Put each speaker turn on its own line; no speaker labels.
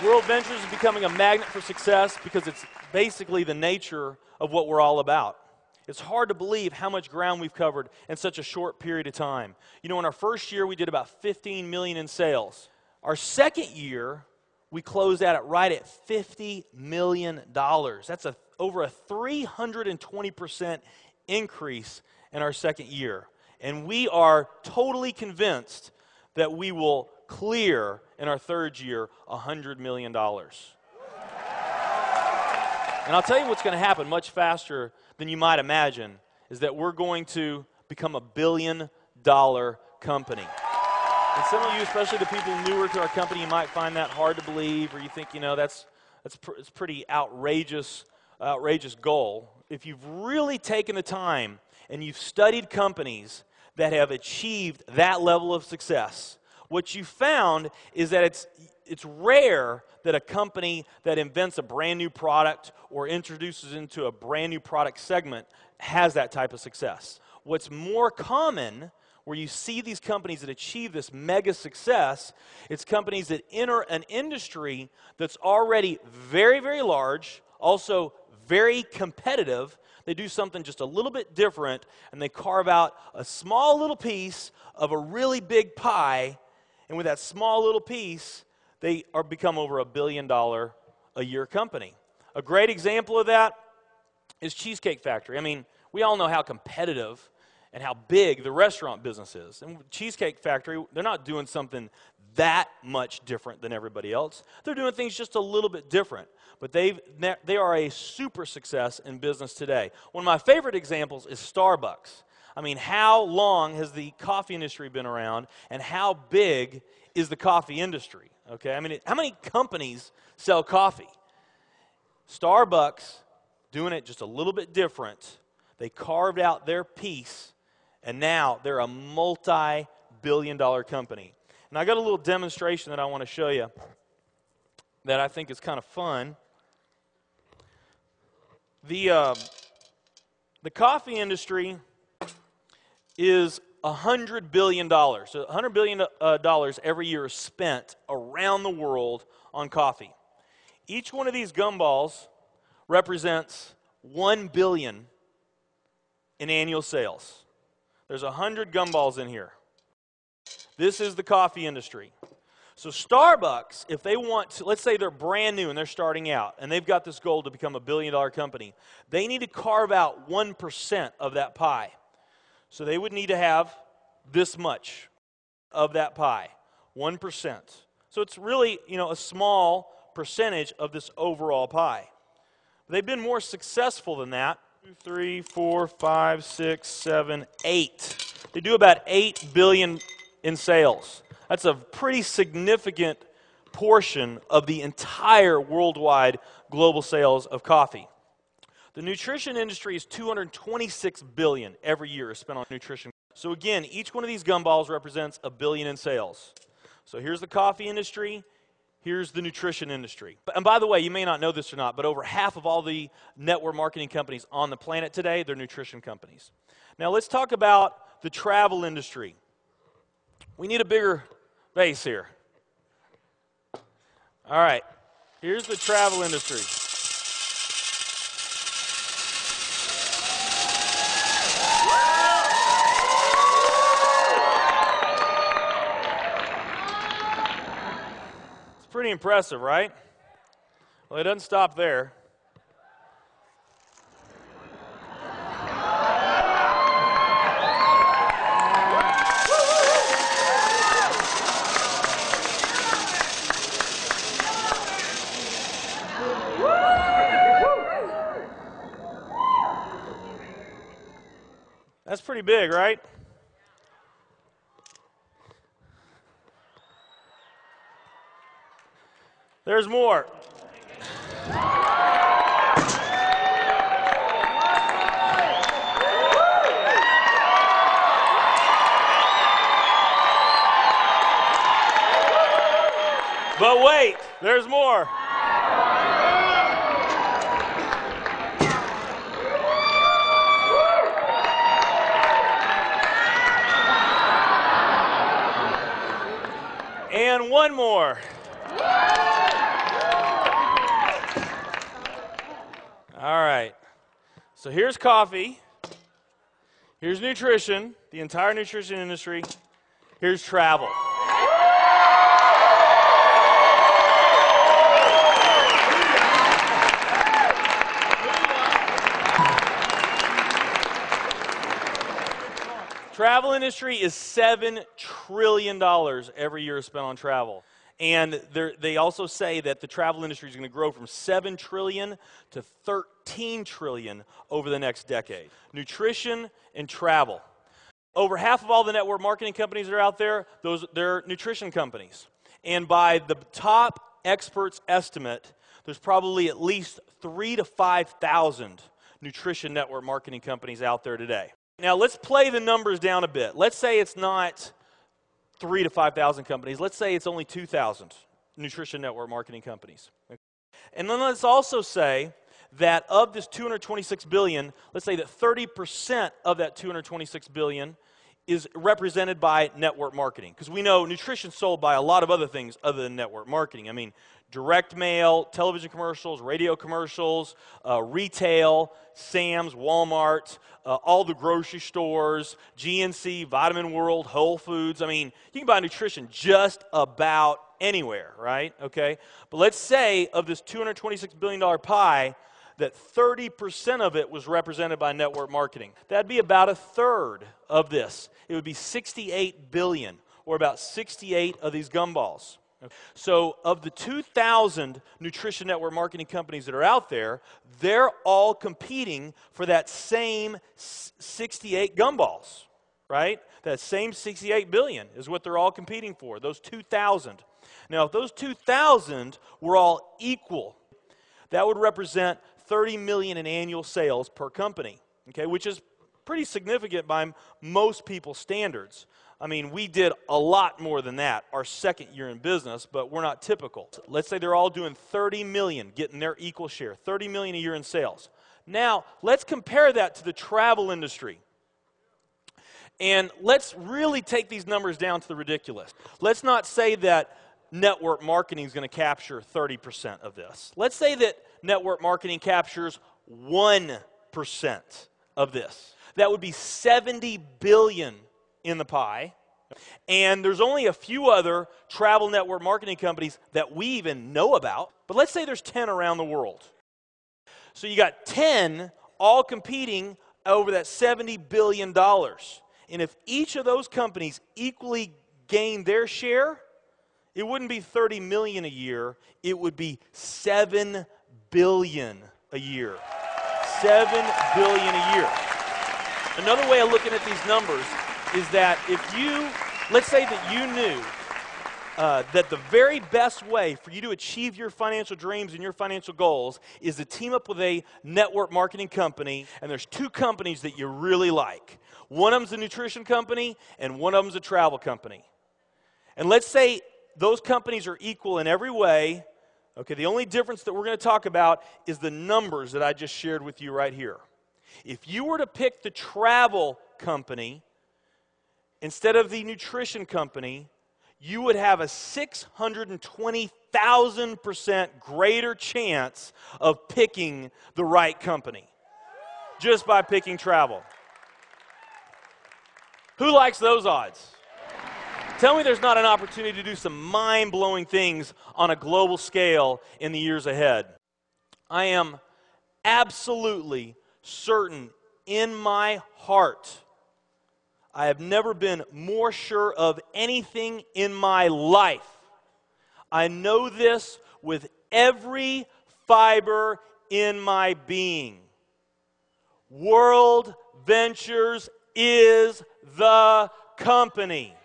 WorldVentures is becoming a magnet for success because it's basically the nature of what we're all about. It's hard to believe how much ground we've covered in such a short period of time. You know, in our first year, we did about 15 million in sales. Our second year, we closed out at right at $50 million. That's over a 320% increase in our second year. And we are totally convinced that we will clear in our third year $100 million. And I'll tell you what's going to happen much faster than you might imagine is that we're going to become a $1 billion company. And some of you, especially the people newer to our company, you might find that hard to believe, or you think, you know, it's pretty outrageous goal. If you've really taken the time and you've studied companies that have achieved that level of success, what you found is that it's rare that a company that invents a brand new product or introduces into a brand new product segment has that type of success. What's more common, where you see these companies that achieve this mega success, it's companies that enter an industry that's already very, very large, also very competitive. They do something just a little bit different, and they carve out a small little piece of a really big pie, and with that small little piece, they become over $1 billion a year company. A great example of that is Cheesecake Factory. I mean, we all know how competitive and how big the restaurant business is. And Cheesecake Factory, they're not doing something that much different than everybody else. They're doing things just a little bit different. But they are a super success in business today. One of my favorite examples is Starbucks. I mean, how long has the coffee industry been around, and how big is the coffee industry? Okay, I mean, how many companies sell coffee? Starbucks, doing it just a little bit different. They carved out their piece, and now they're a multi-billion-dollar company. And I got a little demonstration that I want to show you that I think is kind of fun. The coffee industry is $100 billion. So $100 billion every year is spent around the world on coffee. Each one of these gumballs represents $1 billion in annual sales. There's 100 gumballs in here. This is the coffee industry. So Starbucks, if they want to, let's say they're brand new and they're starting out, and they've got this goal to become a $1 billion company, they need to carve out 1% of that pie. So they would need to have this much of that pie, 1%. So it's really, you know, a small percentage of this overall pie. They've been more successful than that. 2, 3, 4, 5, 6, 7, 8. They do about $8 billion in sales. That's a pretty significant portion of the entire worldwide global sales of coffee. The nutrition industry is $226 billion every year is spent on nutrition. So again, each one of these gumballs represents $1 billion in sales. So here's the coffee industry, here's the nutrition industry. And by the way, you may not know this or not, but over half of all the network marketing companies on the planet today, they're nutrition companies. Now let's talk about the travel industry. We need a bigger base here. All right, here's the travel industry. It's pretty impressive, right? Well, it doesn't stop there. That's pretty big, right? There's more. But wait, there's more. And one more. All right. So here's coffee. Here's nutrition, the entire nutrition industry. Here's travel. Travel industry is $7 trillion every year spent on travel. And they also say that the travel industry is going to grow from $7 trillion to $13 trillion over the next decade. Nutrition and travel. Over half of all the network marketing companies that are out there, they're nutrition companies. And by the top experts' estimate, there's probably at least 3,000 to 5,000 nutrition network marketing companies out there today. Now, let's play the numbers down a bit. Let's say it's not 3,000 to 5,000 companies. Let's say it's only 2,000 nutrition network marketing companies. And then let's also say that of this $226 billion, let's say that 30% of that $226 billion is represented by network marketing. Because we know nutrition's sold by a lot of other things other than network marketing. I mean, direct mail, television commercials, radio commercials, retail, Sam's, Walmart, all the grocery stores, GNC, Vitamin World, Whole Foods. I mean, you can buy nutrition just about anywhere, right? Okay? But let's say of this $226 billion pie, that 30% of it was represented by network marketing. That'd be about a third of this. It would be 68 billion, or about 68 of these gumballs. So of the 2,000 nutrition network marketing companies that are out there, they're all competing for that same 68 gumballs, right? That same 68 billion is what they're all competing for, those 2,000. Now, if those 2,000 were all equal, that would represent 30 million in annual sales per company, okay, which is pretty significant by most people's standards. I mean, we did a lot more than that our second year in business, but we're not typical. Let's say they're all doing 30 million, getting their equal share, 30 million a year in sales. Now, let's compare that to the travel industry. And let's really take these numbers down to the ridiculous. Let's not say that network marketing is going to capture 30% of this. Let's say that network marketing captures 1% of this. That would be 70 billion in the pie. And there's only a few other travel network marketing companies that we even know about. But let's say there's 10 around the world. So you got 10 all competing over that $70 billion. And if each of those companies equally gain their share, it wouldn't be 30 million a year, it would be 7 billion a year. 7 billion a year. Another way of looking at these numbers is that if you, let's say that you knew that the very best way for you to achieve your financial dreams and your financial goals is to team up with a network marketing company, and there's two companies that you really like. One of them's a nutrition company, and one of them's a travel company. And let's say those companies are equal in every way. Okay, the only difference that we're going to talk about is the numbers that I just shared with you right here. If you were to pick the travel company instead of the nutrition company, you would have a 620,000% greater chance of picking the right company just by picking travel. Who likes those odds? Tell me there's not an opportunity to do some mind-blowing things on a global scale in the years ahead. I am absolutely certain in my heart, I have never been more sure of anything in my life. I know this with every fiber in my being. WorldVentures is the company.